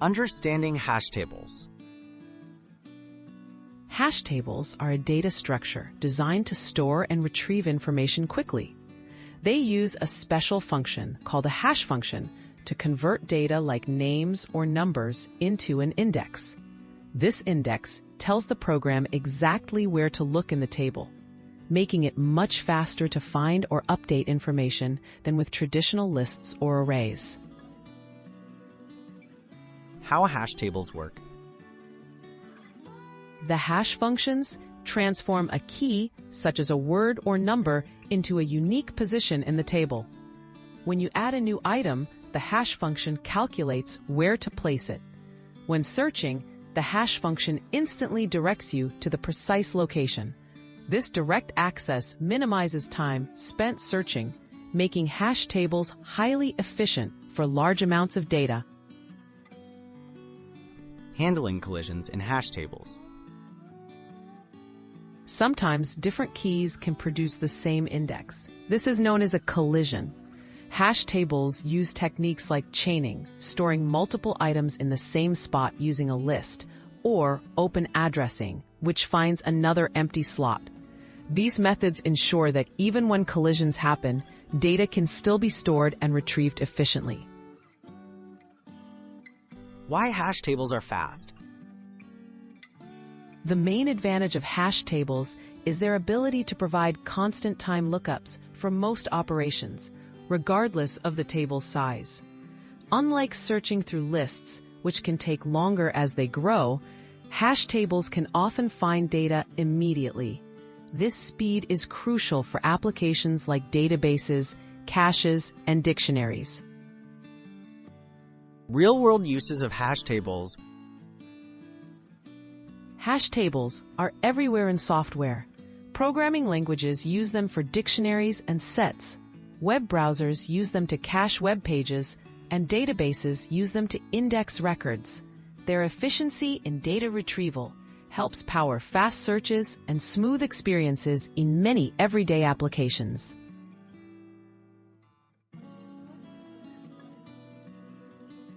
Understanding hash tables. Hash tables are a data structure designed to store and retrieve information quickly. They use a special function called a hash function to convert data like names or numbers into an index. This index tells the program exactly where to look in the table, making it much faster to find or update information than with traditional lists or arrays. How hash tables work. The hash functions transform a key, such as a word or number, into a unique position in the table. When you add a new item, the hash function calculates where to place it. When searching, the hash function instantly directs you to the precise location. This direct access minimizes time spent searching, making hash tables highly efficient for large amounts of data. Handling collisions in hash tables. Sometimes different keys can produce the same index. This is known as a collision. Hash tables use techniques like chaining, storing multiple items in the same spot using a list, or open addressing, which finds another empty slot. These methods ensure that even when collisions happen, data can still be stored and retrieved efficiently. Why hash tables are fast. The main advantage of hash tables is their ability to provide constant time lookups for most operations, regardless of the table's size. Unlike searching through lists, which can take longer as they grow, hash tables can often find data immediately. This speed is crucial for applications like databases, caches, and dictionaries. Real-world uses of hash tables. Hash tables are everywhere in software. Programming languages use them for dictionaries and sets. Web browsers use them to cache web pages, and databases use them to index records. Their efficiency in data retrieval helps power fast searches and smooth experiences in many everyday applications.